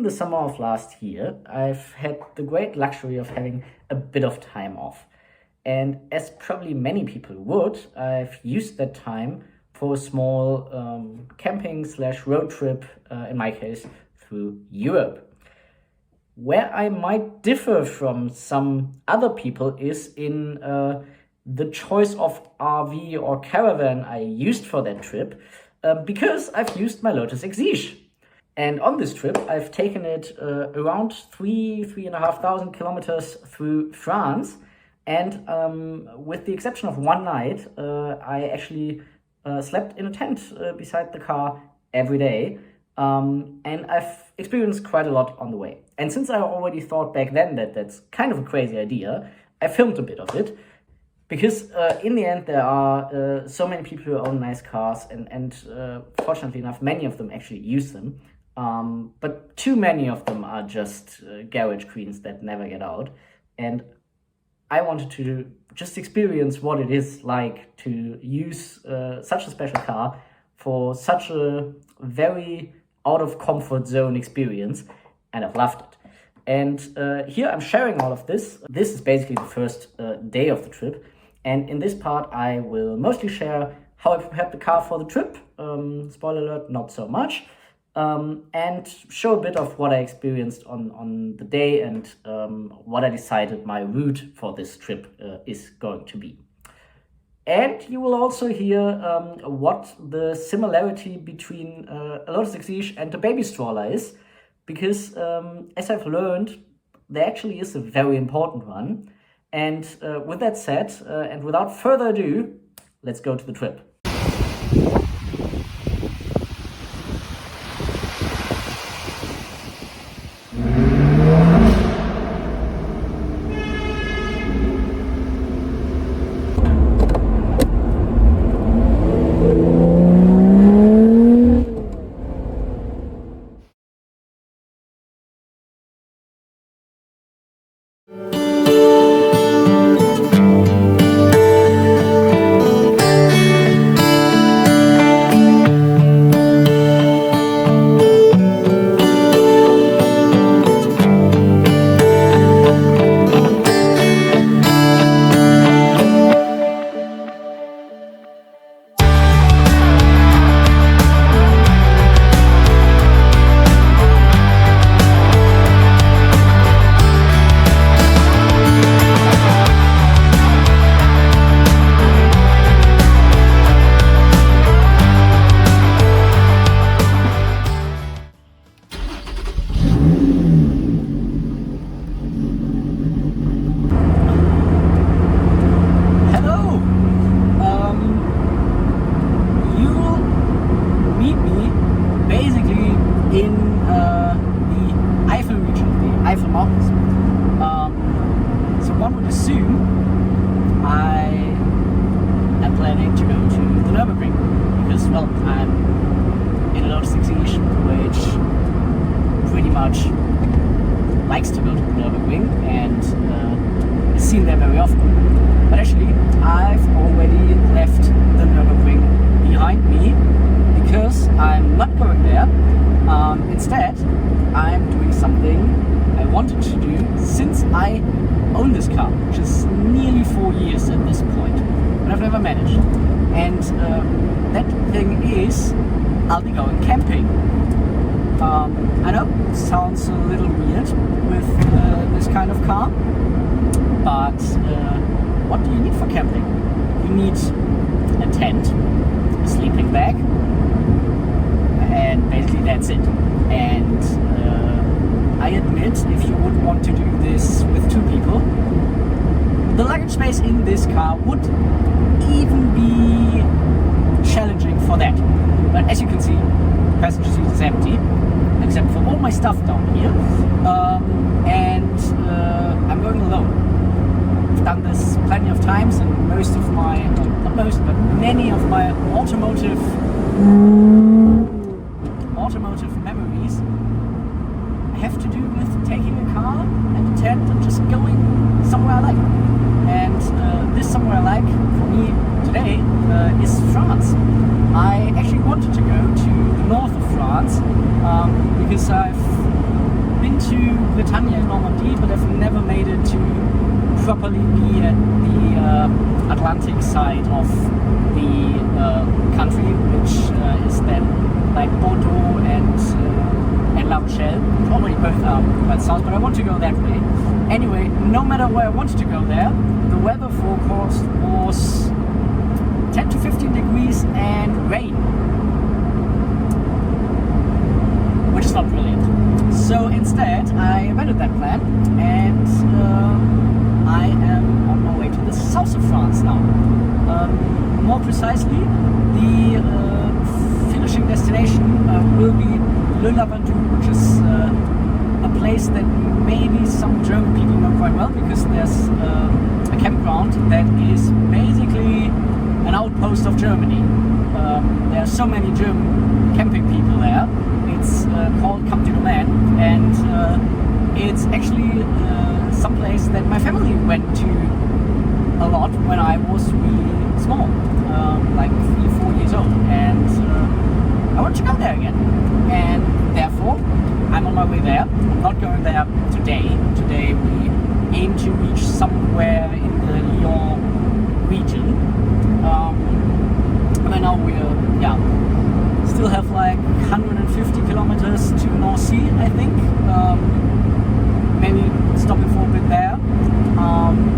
the summer of last year, I've had the great luxury of having a bit of time off. And as probably many people would, I've used that time for a small camping/road trip, in my case, through Europe. Where I might differ from some other people is in the choice of RV or caravan I used for that trip, because I've used my Lotus Exige. And on this trip, I've taken it around 3,500 kilometers through France. And with the exception of one night, I actually slept in a tent beside the car every day. And I've experienced quite a lot on the way. And since I already thought back then that that's kind of a crazy idea, I filmed a bit of it. Because in the end, there are so many people who own nice cars, and fortunately enough, many of them actually use them. But too many of them are just garage queens that never get out. And I wanted to just experience what it is like to use such a special car for such a very out of comfort zone experience, and I've loved it. And here I'm sharing all of this. This is basically the first day of the trip. And in this part, I will mostly share how I prepared the car for the trip. Spoiler alert, not so much. And show a bit of what I experienced on the day and what I decided my route for this trip is going to be. And you will also hear what the similarity between a Lotus Exige and a baby stroller is, because as I've learned, there actually is a very important one. And with that said, and without further ado, let's go to the trip. Likes to go to the Nürburgring and is seen there very often. But actually, I've already left the Nürburgring behind me because I'm not going there. Instead, I'm doing something I wanted to do since I own this car, which is nearly 4 years at this point, but I've never managed. And that thing is, I'll be going camping. I know it sounds a little weird with this kind of car, but what do you need for camping? You need a tent, a sleeping bag, and basically that's it. And I admit, if you would want to do this with 2 people, the luggage space in this car would even be challenging for that. But as you can see, the passenger seat is empty, except for all my stuff down here, and I'm going alone. I've done this plenty of times, and most of my, not most, but many of my automotive memories have to do with taking a car and a tent and just going somewhere I like. And this somewhere I like for me today is France. I actually wanted to go to the north of France because I've been to Bretagne and Normandy, but I've never made it to properly be at the Atlantic side of the country, which is then like Bordeaux and La Rochelle. Probably both are quite south, but I want to go that way. Anyway, no matter where I wanted to go there, the weather forecast was 10 to 15 degrees and rain, which is not brilliant. So instead, I abandoned that plan, and I am on my way to the south of France now. More precisely, the finishing destination will be Le Lavandou, which is a place that maybe some German people know quite well, because there's a campground that is basically an outpost of Germany. There are so many German camping people there. It's called Camp du Domaine, and it's actually some place that my family went to a lot when I was really small, like 3-4 years old, and I want to go there again, and therefore I'm on my way there. I'm not going there today. Today we aim to reach somewhere in the Lyon region. Right now we're still have like 150 kilometers to North Sea, I think. Maybe stopping for a bit there.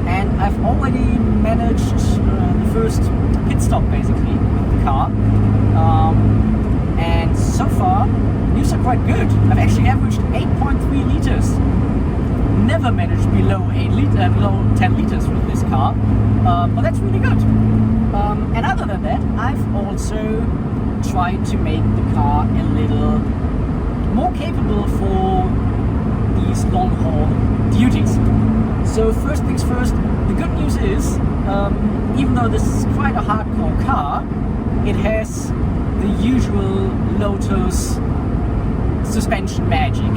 And I've already managed the first pit stop basically with the car. And so far, news are quite good. I've actually averaged 8.3 liters. Never managed below 10 liters with this car, but that's really good. And other than that, I've also tried to make the car a little more capable for these long-haul duties. So first things first, the good news is, even though this is quite a hardcore car, it has the usual Lotus suspension magic.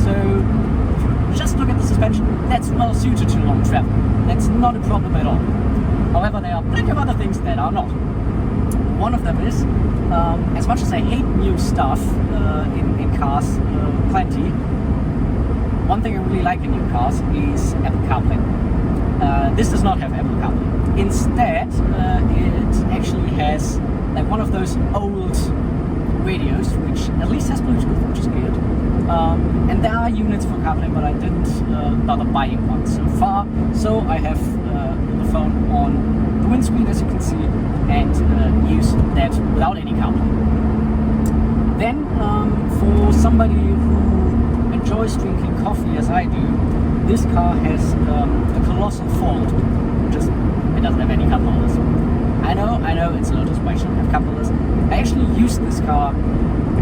So if you just look at the suspension, that's well suited to long travel. That's not a problem at all. However, there are plenty of other things that are not. One of them is, as much as I hate new stuff in cars, plenty, one thing I really like in new cars is Apple Carplay. This does not have Apple Carplay. Instead, it actually has like one of those old radios, which at least has Bluetooth, which is good. And there are units for CarPlay, but I didn't bother buying one so far. So I have the phone on the windscreen, as you can see, and use that without any CarPlay. Then, for somebody who enjoys drinking coffee as I do, this car has a colossal fault, which is it doesn't have any cupholders. I know, it's a Lotus, why shouldn't have cupholders? I actually used this car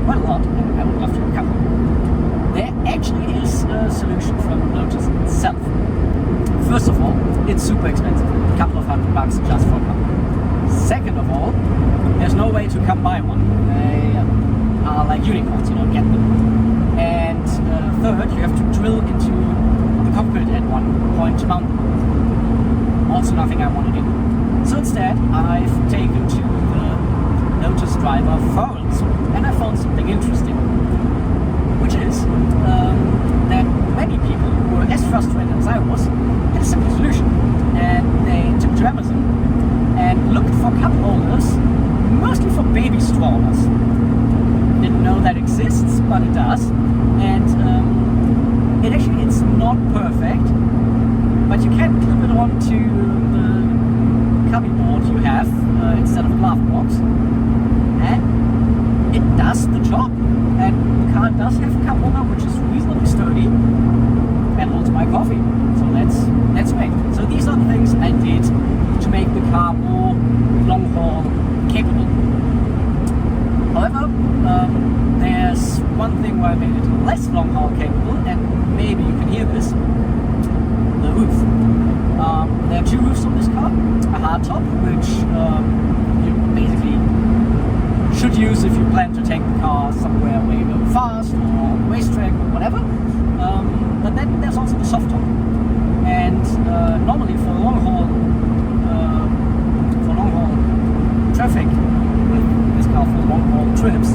quite a lot, and I would love to have a couple. There actually is a solution from Lotus itself. First of all, it's super expensive, a couple of $100 just for a couple. Second of all, there's no way to come by one. They are like unicorns, you don't get them. And third, you have to drill into the cockpit at one point to mount them. Also nothing I want to do. So instead, I've taken to the Lotus driver forums, and I found something interesting, which is that many people who were as frustrated as I was had a simple solution, and they took to Amazon and looked for cup holders, mostly for baby strollers. Didn't know that exists, but it does, and it's not perfect, but you can clip it onto the cubby board you have instead of a glove box, and it does the job. And the car does have a cup holder, which is reasonably sturdy and holds my coffee, so that's great. So these are the things I did to make the car more long haul capable. However, there's one thing where I made it less long haul capable, and maybe you can hear this: the roof. There are two roofs on this car. A hard top, which you basically should use if you plan to take the car somewhere where you go fast, or on the racetrack, or whatever. But then there's also the soft top. And normally for long haul traffic with this car, for long haul trips,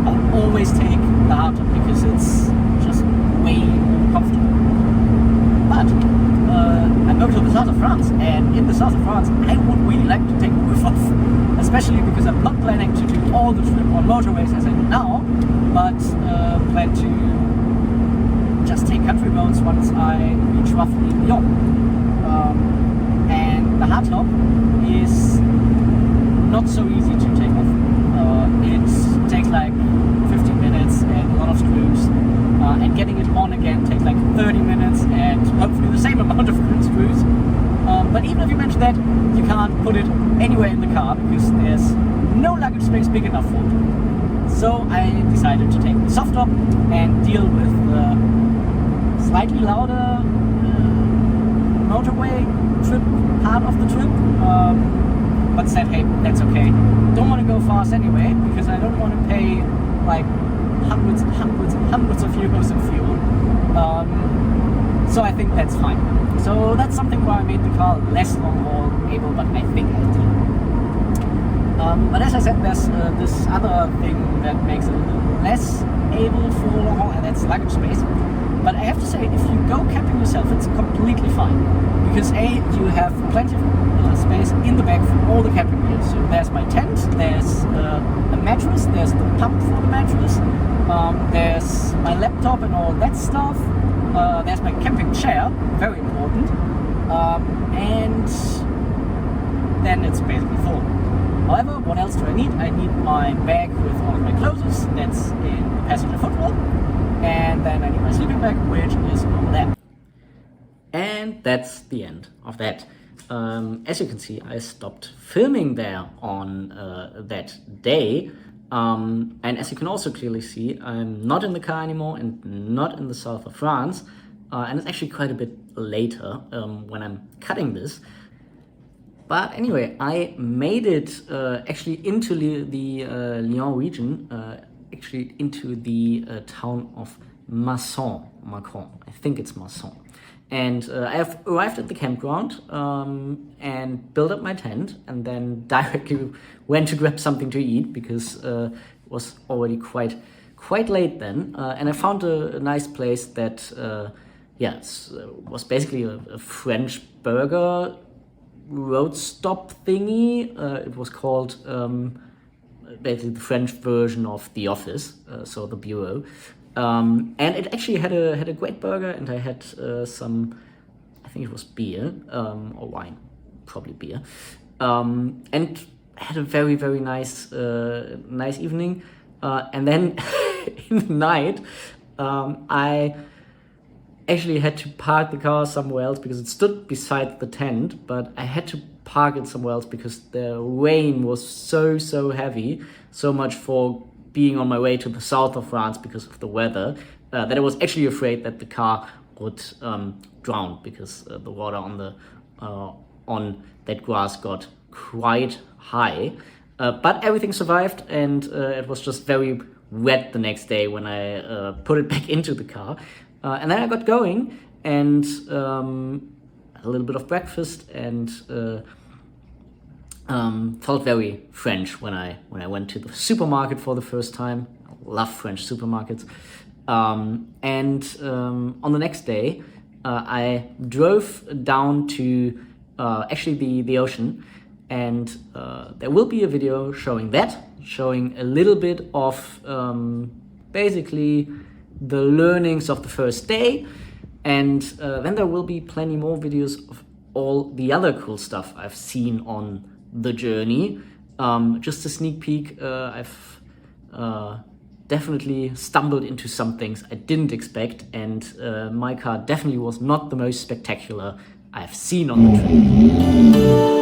I'll always take the hard top because it's just way more in the south of France, I would really like to take a roof off, especially because I'm not planning to do all the trip on motorways as I do now, but plan to just take country roads once I reach roughly Lyon. And the hardtop is not so easy to take off. It takes like 15 minutes and a lot of screws, and getting it on again takes like 30 minutes and hopefully the same amount of screws. But even if you manage that, you can't put it anywhere in the car because there's no luggage space big enough for it. So I decided to take the soft top and deal with the slightly louder motorway trip part of the trip, but said, hey, that's okay. Don't want to go fast anyway because I don't want to pay like hundreds and hundreds and hundreds of euros in fuel. So I think that's fine. So that's something where I made the car less long haul able, but I think healthy. But as I said, there's this other thing that makes it a little less able for long haul, and that's luggage space. But I have to say, if you go camping yourself, it's completely fine. Because A, you have plenty of space in the back for all the camping gear. So there's my tent, there's a mattress, there's the pump for the mattress, there's my laptop and all that stuff, there's my camping chair, very important, and then it's basically full. However, what else do I need? I need my bag with all of my clothes, that's in the passenger footwell. And then I need my sleeping bag, which is over there. And that's the end of that. As you can see, I stopped filming there on that day. And as you can also clearly see, I'm not in the car anymore and not in the south of France. And it's actually quite a bit later when I'm cutting this. But anyway, I made it actually into the Lyon region, actually into the town of Macon. I think it's Macon. And I have arrived at the campground and built up my tent and then directly went to grab something to eat because it was already quite late then. And I found a nice place that was basically a French burger road stop thingy. It was called basically the French version of The Office, so the Bureau. And it actually had a great burger, and I had some, I think it was beer or wine, probably beer, and had a very nice evening. And then in the night, I actually had to park the car somewhere else because it stood beside the tent, but I had to park it somewhere else because the rain was so heavy, so much for being on my way to the south of France because of the weather, that I was actually afraid that the car would drown because the water on that grass got quite high. But everything survived, and it was just very wet the next day when I put it back into the car. And then I got going and a little bit of breakfast and felt very French when I went to the supermarket for the first time. I love French supermarkets. And on the next day, I drove down to actually the ocean, and there will be a video showing a little bit of basically the learnings of the first day, and then there will be plenty more videos of all the other cool stuff I've seen on the journey. Just a sneak peek, I've definitely stumbled into some things I didn't expect, and my car definitely was not the most spectacular I've seen on the trip.